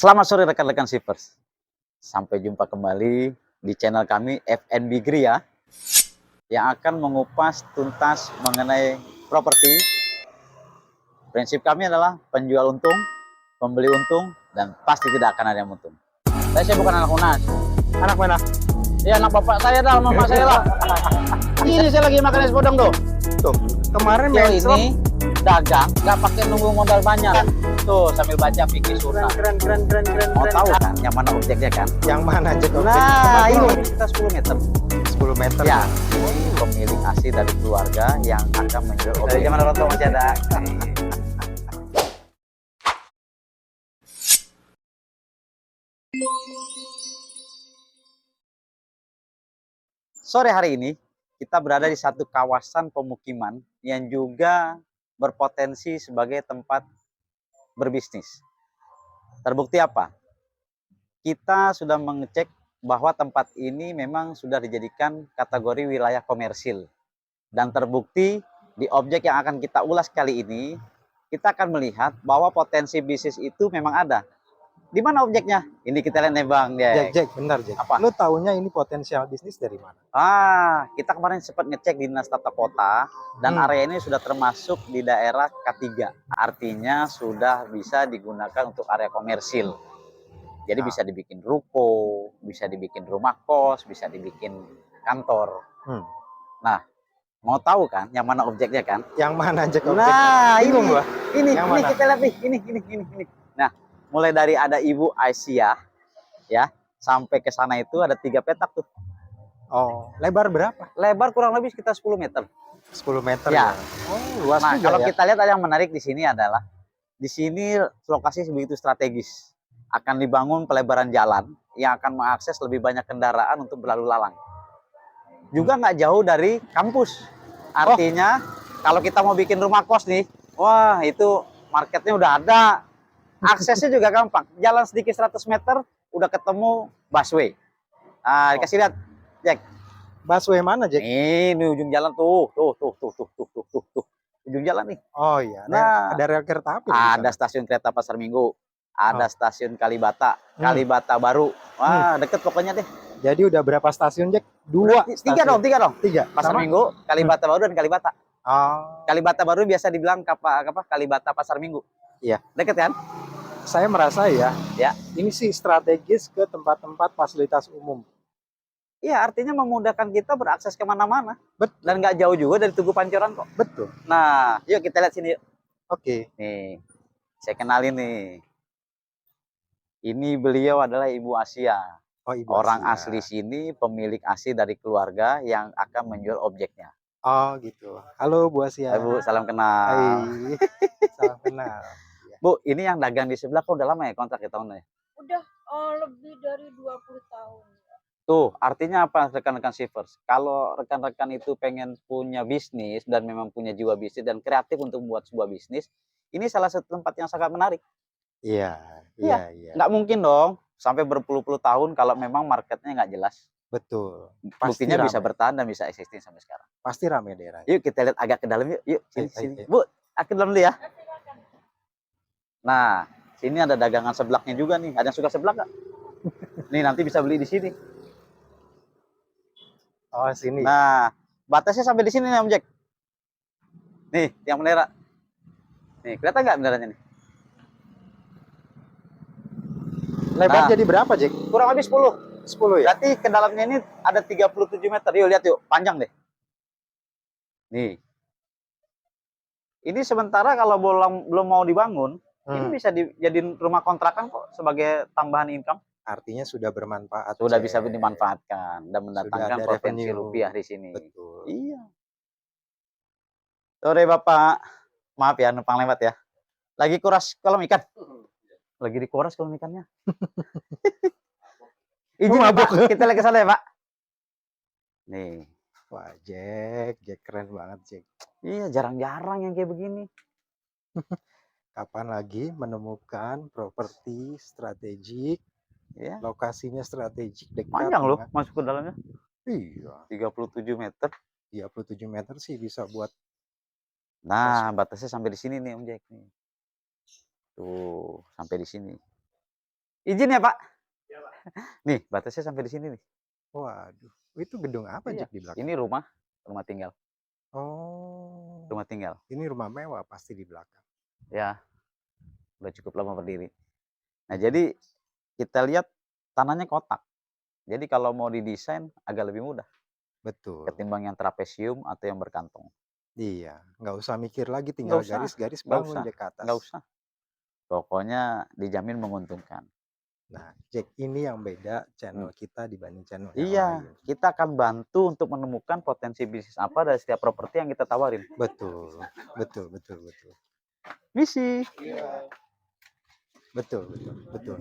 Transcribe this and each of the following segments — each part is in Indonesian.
Selamat sore rekan-rekan Shipers. Sampai jumpa kembali di channel kami FNB Gria yang akan mengupas tuntas mengenai properti. Prinsip kami adalah penjual untung, pembeli untung, dan pasti tidak akan ada yang untung. Saya bukan anak UNAS. Anak mana? Ya anak bapak saya dah, mama saya lah. Ini saya lagi makan es podong tuh. Tuh, kemarin Ini dagang, nggak pakai nunggu modal banyak. Tuh sambil baca fikih sunnah. keren. Mau tahu kan yang mana objeknya kan? Yang mana aja objek? Nah, ini kita 10 meter. 10 meter. Ya, ini pemilik asli dari keluarga yang akan menjual objek. Dari zaman orang tua masih ada. Sore hari ini kita berada di satu kawasan pemukiman yang juga berpotensi sebagai tempat berbisnis. Terbukti apa? Kita sudah mengecek bahwa tempat ini memang sudah dijadikan kategori wilayah komersil. Dan terbukti di objek yang akan kita ulas kali ini, kita akan melihat bahwa potensi bisnis itu memang ada. Di mana objeknya? Ini kita lihat nih Bang. Jack, bentar Jack. Apa? Lu taunya ini potensial bisnis dari mana? Kita kemarin sempat ngecek di Dinas Tata Kota dan area ini sudah termasuk di daerah K3. Artinya sudah bisa digunakan untuk area komersil. Jadi bisa dibikin ruko, bisa dibikin rumah kos, bisa dibikin kantor. Nah, mau tahu kan yang mana objeknya kan? Yang mana Jack objeknya? Nah, bingung gua. Ini kita lihat nih, ini. Nah, mulai dari ada Ibu Aisyah ya, sampai ke sana itu ada 3 petak tuh. Oh, lebar berapa? Lebar kurang lebih sekitar 10 meter. 10 meter ya. Oh, luas nah, juga kalau ya. kita lihat ada yang menarik di sini adalah di sini lokasi begitu strategis. Akan dibangun pelebaran jalan yang akan mengakses lebih banyak kendaraan untuk berlalu lalang. Juga nggak jauh dari kampus. Artinya kalau kita mau bikin rumah kos nih, wah itu marketnya udah ada. Aksesnya juga gampang. Jalan sedikit 100 meter udah ketemu busway. Nah, dikasih lihat, Jack. Busway mana Jack? Ini ujung jalan tuh. Ujung jalan nih. Oh iya. Nah, ada rel kereta api. Ada stasiun kereta Pasar Minggu. Ada stasiun Kalibata, Kalibata Baru. Wah, deket pokoknya deh. Jadi udah berapa stasiun Jack? Tiga dong. Pasar Minggu, Kalibata Baru dan Kalibata. Oh. Kalibata Baru biasa dibilang Kalibata Pasar Minggu. Iya. Deket kan? Saya merasa ya. Ini sih strategis ke tempat-tempat fasilitas umum. Iya, artinya memudahkan kita berakses kemana-mana. Betul. Dan nggak jauh juga dari Tugu Pancoran kok. Betul. Nah, yuk kita lihat sini. Oke. Nih, saya kenalin nih. Ini beliau adalah Ibu Asia. Oh, Ibu Orang Asia. asli sini, pemilik asli dari keluarga yang akan menjual objeknya. Oh gitu. Halo Bu Asia. Bu, salam kenal. Hai. Salam kenal. Bu, ini yang dagang di sebelah kok udah lama ya kontrak ya tahunnya? Udah lebih dari 20 tahun. Tuh, artinya apa rekan-rekan Shipers? Kalau rekan-rekan itu pengen punya bisnis dan memang punya jiwa bisnis dan kreatif untuk membuat sebuah bisnis, ini salah satu tempat yang sangat menarik. Iya. Nggak mungkin dong sampai berpuluh-puluh tahun kalau memang marketnya nggak jelas. Betul. Buktinya bisa bertahan dan bisa existing sampai sekarang. Pasti ramai daerah. Yuk kita lihat agak ke dalam yuk. Sini. Bu, aku dalam dulu ya. Nah, sini ada dagangan seblaknya juga nih. Ada yang suka seblak nggak? Nih nanti bisa beli di sini. Oh, sini. Nah, batasnya sampai di sini nih Om Jack. Nih, yang bendera. Nih, kelihatan nggak benderanya nih? Lebar jadi berapa, Jack? Kurang lebih 10. 10 ya? Berarti ke dalamnya ini ada 37 meter. Yuk lihat yuk, panjang deh. Nih. Ini sementara kalau belum mau dibangun, ini bisa dijadiin rumah kontrakan kok sebagai tambahan income. Artinya sudah bermanfaat. Sudah bisa dimanfaatkan dan mendatangkan potensi rupiah di sini. Betul. Iya. Sore Bapak. Maaf ya, numpang lewat ya. Lagi kuras kolam ikan. Lagi dikuras kolam ikannya. Izin ya, Pak, kita lagi ke sana ya, Pak. Nih. Wah, Jack keren banget, Jack. Iya, jarang-jarang yang kayak begini. Kapan lagi menemukan properti strategik, lokasinya strategik, dekat. Panjang loh masuk ke dalamnya. Iya. 37 meter. 37 meter sih bisa buat. Nah, batasnya sampai di sini nih Om Jack nih. Tuh, sampai di sini. Izin ya Pak. Nih batasnya sampai di sini nih. Waduh, itu gedung apa Iya. Jack di belakang? Ini rumah tinggal, Oh, rumah tinggal. ini rumah mewah pasti di belakang. Ya, udah cukup lama berdiri. Nah, jadi kita lihat tanahnya kotak. Jadi kalau mau didesain agak lebih mudah Betul. ketimbang yang trapesium atau yang berkantong. Iya, nggak usah mikir lagi, Nggak tinggal usah, garis-garis nggak bangun usah, Jack ke atas. nggak usah. Pokoknya dijamin menguntungkan. Nah, Jack, ini yang beda channel kita dibanding channel yang Iya, lain. kita akan bantu untuk menemukan potensi bisnis apa dari setiap properti yang kita tawarin. Betul, betul, betul, betul. Misi. Betul, betul, betul.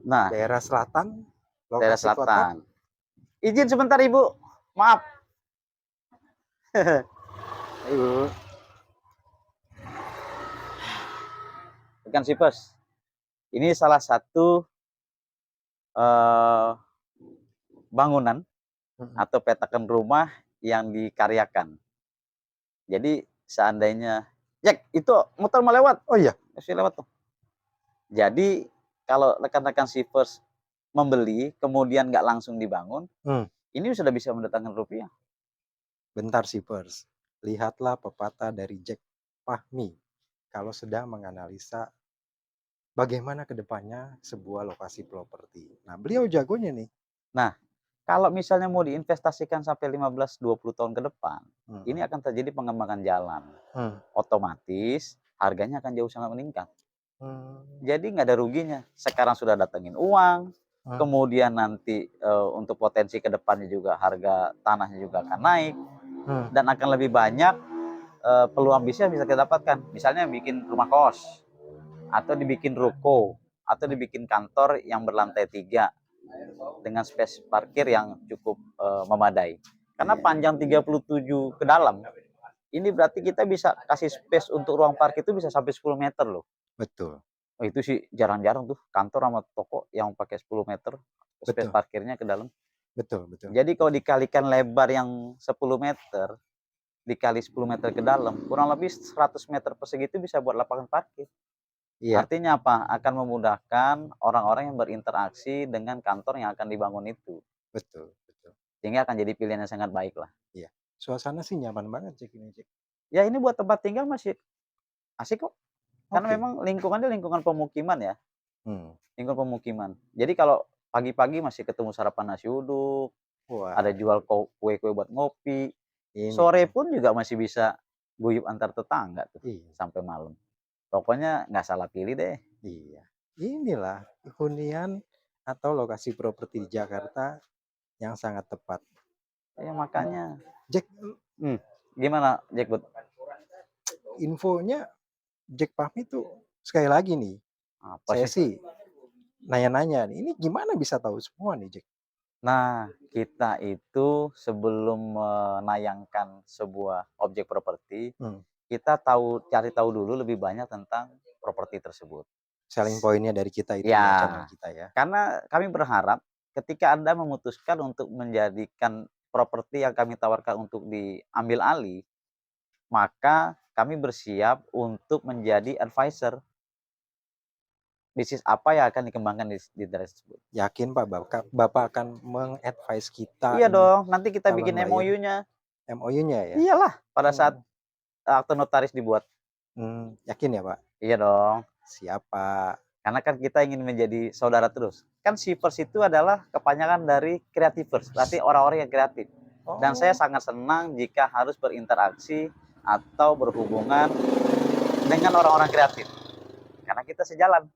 Nah, Daerah selatan, daerah lokasi kota. selatan. Izin sebentar Ibu. Maaf. Ayo. Bukan Sipers. Ini salah satu bangunan atau petakan rumah yang dikaryakan. Jadi seandainya Jack, itu motor mau lewat. Oh iya, Masih lewat tuh. Jadi kalau rekan-rekan Sipers membeli kemudian nggak langsung dibangun, ini sudah bisa mendatangkan rupiah. bentar Sipers. Lihatlah pepatah dari Jack Fahmi kalau sedang menganalisa bagaimana kedepannya sebuah lokasi properti. Nah, beliau jagonya nih. Nah, kalau misalnya mau diinvestasikan sampai 15-20 tahun ke depan, ini akan terjadi pengembangan jalan. Otomatis harganya akan jauh sangat meningkat. Jadi nggak ada ruginya. Sekarang sudah datengin uang, kemudian nanti untuk potensi ke depannya juga harga tanahnya juga akan naik, dan akan lebih banyak peluang bisnis yang bisa kita dapatkan. Misalnya bikin rumah kos, atau dibikin ruko, atau dibikin kantor yang berlantai 3 dengan space parkir yang cukup memadai. Karena panjang 37 ke dalam, ini berarti kita bisa kasih space untuk ruang parkir itu bisa sampai 10 meter loh. Betul. Oh, itu sih jarang-jarang tuh kantor sama toko yang pakai 10 meter space parkirnya ke dalam. Betul, betul. Jadi kalau dikalikan lebar yang 10 meter, dikali 10 meter ke dalam, kurang lebih 100 meter persegi itu bisa buat lapangan parkir. Iya. Artinya apa? Akan memudahkan orang-orang yang berinteraksi dengan kantor yang akan dibangun itu. Betul, betul. Sehingga akan jadi pilihan yang sangat baik lah. Iya. Suasana sih nyaman banget Jack ini, Jack. Ya ini buat tempat tinggal masih asik kok. Karena memang lingkungannya lingkungan pemukiman ya. Lingkungan pemukiman. Jadi kalau pagi-pagi masih ketemu sarapan nasi uduk, ada jual kue-kue buat ngopi. Sore pun juga masih bisa guyup antar tetangga tuh sampai malam. Pokoknya nggak salah pilih deh. Iya. Inilah hunian atau lokasi properti di Jakarta yang sangat tepat. Ya makanya. Jack, gimana Jack Bud? Infonya Jack Fahmi tuh sekali lagi nih. Saya sih nanya-nanya nih, ini gimana bisa tahu semua nih Jack? Nah, kita itu sebelum menayangkan sebuah objek properti, kita cari tahu dulu lebih banyak tentang properti tersebut. Selling pointnya dari kita itu ya, channel kita ya. Karena kami berharap ketika Anda memutuskan untuk menjadikan properti yang kami tawarkan untuk diambil alih, maka kami bersiap untuk menjadi advisor bisnis apa yang akan dikembangkan di daerah tersebut. Yakin Pak, Bapak akan mengadvise kita? Iya dong, nanti kita bikin MOU-nya. MOU-nya ya? Iyalah, pada saat akte notaris dibuat. Yakin ya Pak? Iya dong. Siapa? Karena kan kita ingin menjadi saudara terus. Kan Shivers itu adalah kepanjangan dari Creativers, berarti orang-orang yang kreatif. Dan saya sangat senang jika harus berinteraksi atau berhubungan dengan orang-orang kreatif. Karena kita sejalan.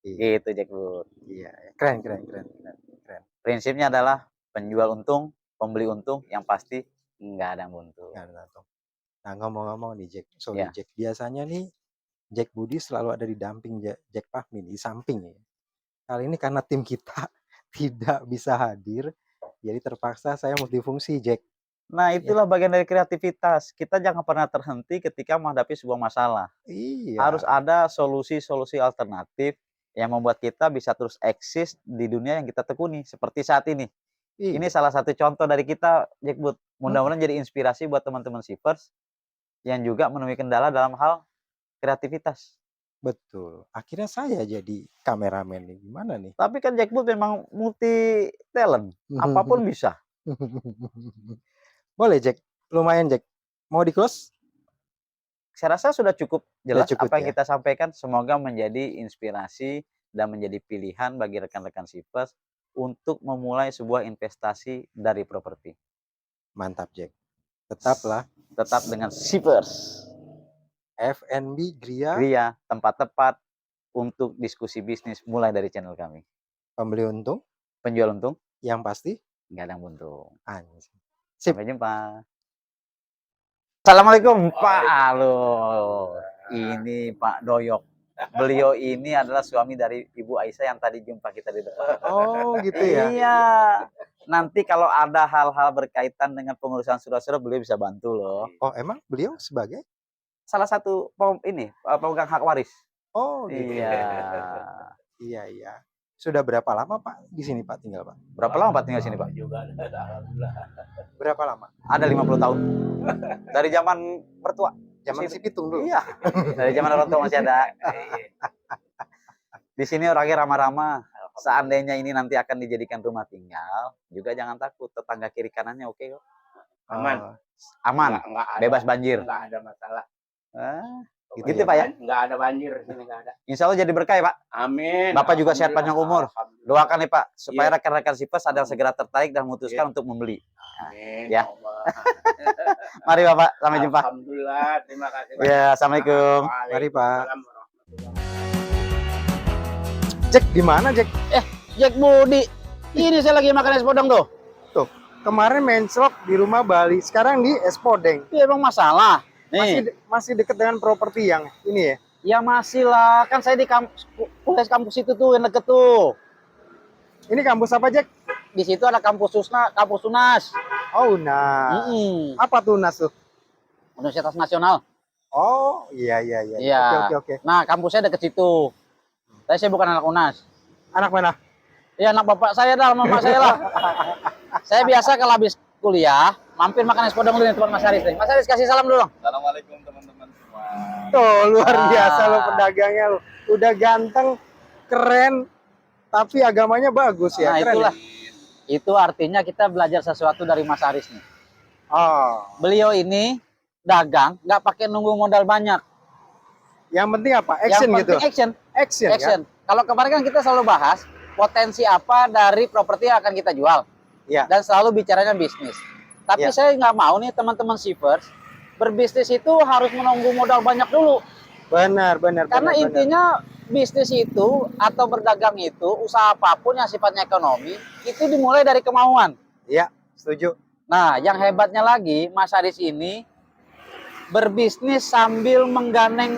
Gitu Jack Bud. Iya, keren. Prinsipnya adalah penjual untung, pembeli untung, yang pasti nggak ada yang buntu. Nah, ngomong-ngomong nih Jack, Jack, biasanya nih Jack Budi selalu ada di damping Jack Fahmi di samping ya. Kali ini karena tim kita tidak bisa hadir, jadi terpaksa saya multifungsi Jack. Nah, itulah bagian dari kreativitas. Kita jangan pernah terhenti ketika menghadapi sebuah masalah. Iya. Harus ada solusi-solusi alternatif yang membuat kita bisa terus eksis di dunia yang kita tekuni. Seperti saat ini. Ini salah satu contoh dari kita, Jack Bud. Mudah-mudahan jadi inspirasi buat teman-teman Shivers yang juga menemui kendala dalam hal kreativitas. Betul. Akhirnya saya jadi kameramen nih. Gimana nih? Tapi kan Jack Boot memang multi talent, apapun bisa. Boleh Jack, lumayan Jack. Mau di close? Saya rasa sudah cukup jelas cukup apa yang ya? kita sampaikan. Semoga menjadi inspirasi dan menjadi pilihan bagi rekan-rekan Sipers untuk memulai sebuah investasi dari properti. Mantap Jack. Tetaplah Tetap dengan Sipers. FNB Gria, Gria, tempat tepat untuk diskusi bisnis mulai dari channel kami. pembeli untung, Penjual untung, yang pasti nggak ada yang buntung. anjing. Sip. Sampai jumpa. Assalamualaikum Pak. Halo. Ini Pak Doyok. Beliau ini adalah suami dari Ibu Aisyah yang tadi jumpa kita di depan. Oh gitu ya. Iya. Nanti kalau ada hal-hal berkaitan dengan pengurusan surat-surat, beliau bisa bantu loh. Oh emang beliau sebagai? Salah satu pemegang hak waris. Oh gitu. Iya. Iya. Sudah berapa lama Pak di sini Pak tinggal Pak? Berapa lama Pak tinggal sini Pak? Berapa lama? Ada 50 tahun. Dari zaman mertua. Zaman si Pitung dulu. Iya. Dari zaman orang tua masih ada. Di sini orangnya ramah-ramah. Seandainya ini nanti akan dijadikan rumah tinggal, juga jangan takut. Tetangga kiri kanannya oke kok. Aman. Aman. Enggak ada, Bebas banjir. enggak ada masalah. Gitu Pak ya. Enggak ada banjir di sini, enggak ada. Insya Allah jadi berkah ya Pak. Amin. Bapak juga sehat panjang umur. Alhamdulillah. Doakan nih Pak, supaya Iya. rekan-rekan Sipers ada yang segera tertarik dan memutuskan Iya. untuk membeli. Amin. Ya. Allah. Mari Bapak, sampai jumpa. Alhamdulillah, terima kasih. Ya, Assalamualaikum. Mari, Pak. Waalaikumsalam warahmatullahi. Jack di mana Jack? Jack Budi. Ini saya lagi makan es podong tuh. Kemarin menclok di rumah Bali, sekarang di Es Podeng. Itu emang masalah. Nih, Masih deket dengan properti yang ini ya. ya masih lah. Kan saya di kampus itu tuh yang deket tuh. Ini kampus apa Jack? Di situ ada kampus UNAS. Oh nah. Apa tuh UNAS tuh? Universitas Nasional. Oh iya. Iya. Oke. Nah, kampusnya deket situ. Tapi saya bukan anak UNAS. Anak mana? Ya anak bapak saya dah, mama saya lah. Saya biasa kalau habis kuliah, mampir makan es podong dulu di tempat Mas Haris. Mas Haris kasih salam dulu. Assalamualaikum teman-teman semua. Tuh luar Ah. biasa lo pedagangnya lo. Udah ganteng, keren, tapi agamanya bagus ya. Nah, Keren itulah. ya? Itu artinya kita belajar sesuatu dari Mas Haris nih. Oh. Beliau ini dagang, nggak pakai nunggu modal banyak. Yang penting apa? Action Yang gitu. penting action. Action. Action. Kalau kemarin kan kita selalu bahas potensi apa dari properti yang akan kita jual. Ya. Dan selalu bicaranya bisnis. Tapi Ya. saya nggak mau nih teman-teman Sipers berbisnis itu harus menunggu modal banyak dulu. Benar. Karena intinya bisnis itu atau berdagang itu, usaha apapun yang sifatnya ekonomi, itu dimulai dari kemauan. Iya, setuju. Nah, yang hebatnya lagi, Mas Haris ini berbisnis sambil menggandeng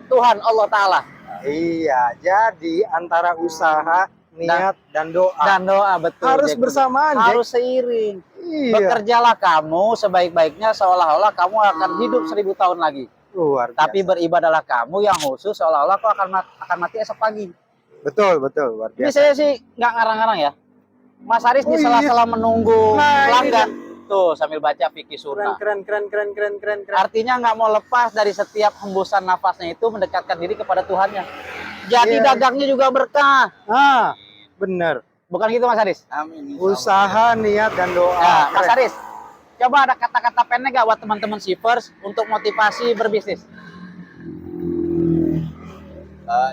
Tuhan Allah Ta'ala. Iya, jadi antara usaha, niat, dan doa Dan doa, betul. harus Jack. bersamaan, Jack. Harus seiring. Iya. Bekerjalah kamu sebaik-baiknya seolah-olah kamu akan hidup 1000 tahun lagi. Luar biasa. Tapi beribadahlah kamu yang khusus seolah-olah kau akan mati esok pagi. betul, luar Ini biasa. saya sih nggak ngarang-ngarang ya. Mas Haris Oh di iya. sela-sela menunggu Nah, ini pelanggan. Tuh sambil baca fikih surah. Keren. Artinya nggak mau lepas dari setiap hembusan nafasnya itu mendekatkan diri kepada Tuhannya. Jadi Iya. dagangnya juga berkah. Ah, benar. Bukan gitu Mas Haris? Amin. Usaha, niat, dan doa. Nah, Mas Keren. Haris, coba ada kata-kata pendek nggak buat teman-teman Sipers untuk motivasi berbisnis?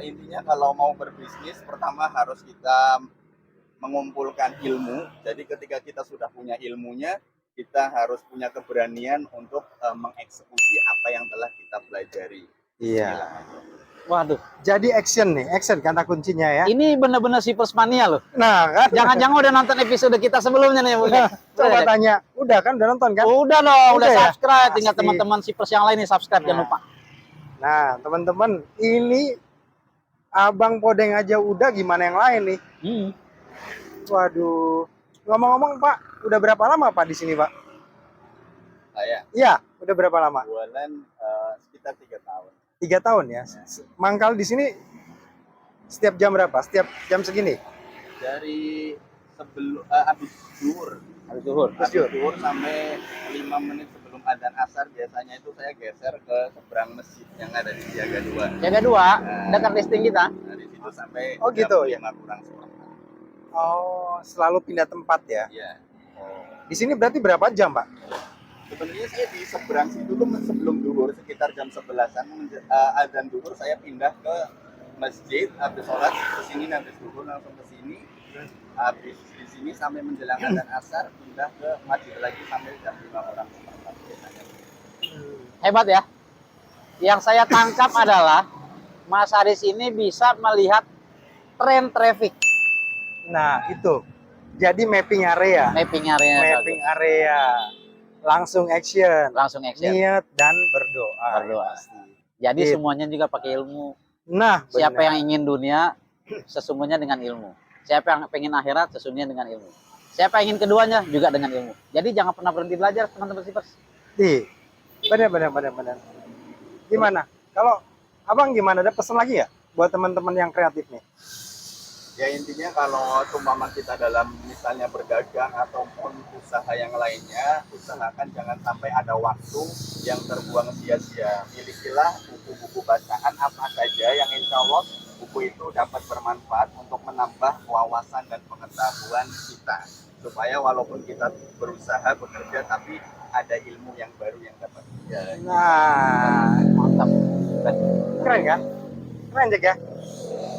Intinya kalau mau berbisnis, pertama harus kita mengumpulkan ilmu. Jadi ketika kita sudah punya ilmunya, kita harus punya keberanian untuk mengeksekusi apa yang telah kita pelajari. Iya. Waduh, Jadi action nih, action kata kuncinya ya. ini bener-bener Sipers mania loh. Nah, kan. Jangan-jangan udah nonton episode kita sebelumnya nih. Nah, coba tanya. Udah kan, udah nonton kan? Udah dong, udah Udah ya? subscribe. Tinggal Pasti. teman-teman Sipers yang lain nih subscribe, jangan Nah. lupa. Nah, teman-teman, ini Abang Podeng aja udah, gimana yang lain nih? Waduh. Ngomong-ngomong, Pak, udah berapa lama Pak di sini, Pak? Saya Iya, udah berapa lama? jualan sekitar 3 tahun. 3 tahun ya. Mangkal di sini setiap jam berapa? Setiap jam segini? Dari sebelum habis zuhur. Habis zuhur. Habis zuhur sampai 5 menit sebelum sebelum adzan asar biasanya itu saya geser ke seberang masjid yang ada di Siaga 2. Jaga 2, dekat listing kita. Nah, di situ sampai Oh, jam gitu, ya? 5 kurang seperempat. Oh, selalu pindah tempat ya. Iya. Di sini berarti berapa jam, Pak? Sebenarnya saya di seberang situ tuh sebelum duhur sekitar jam 11-an adzan duhur saya pindah ke masjid, habis sholat ke sini, habis duhur langsung ke sini, habis di sini sampai menjelang adzan asar pindah ke masjid lagi sampai jam 5 kurang seperempat biasanya. Hebat ya. Yang saya tangkap adalah Mas Haris ini bisa melihat tren traffic. Nah, itu. Jadi mapping area. Mapping area. Mapping area. Langsung action. Langsung action. Niat dan berdoa. Berdoa. Pasti. Jadi Gitu. semuanya juga pakai ilmu. Nah, Siapa benar. yang ingin dunia, sesungguhnya dengan ilmu. Siapa yang pengen akhirat, sesungguhnya dengan ilmu. Siapa yang ingin keduanya, juga dengan ilmu. Jadi jangan pernah berhenti belajar, teman-teman Sipers. Iya. Benar. Gimana? Kalau Abang gimana? Ada pesan lagi ya buat teman-teman yang kreatif nih? Ya intinya kalau umpama kita dalam misalnya berdagang ataupun usaha yang lainnya, usahakan jangan sampai ada waktu yang terbuang sia-sia. Milikilah buku-buku bacaan apa saja yang insya Allah buku itu dapat bermanfaat untuk menambah wawasan dan pengetahuan kita. Supaya walaupun kita berusaha, bekerja, tapi ada ilmu yang baru yang dapat kita. Nah, Mantap. keren kan? Keren Jack ya?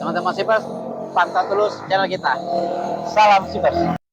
Teman-teman Sipers, pantau terus channel kita. Salam Sipers.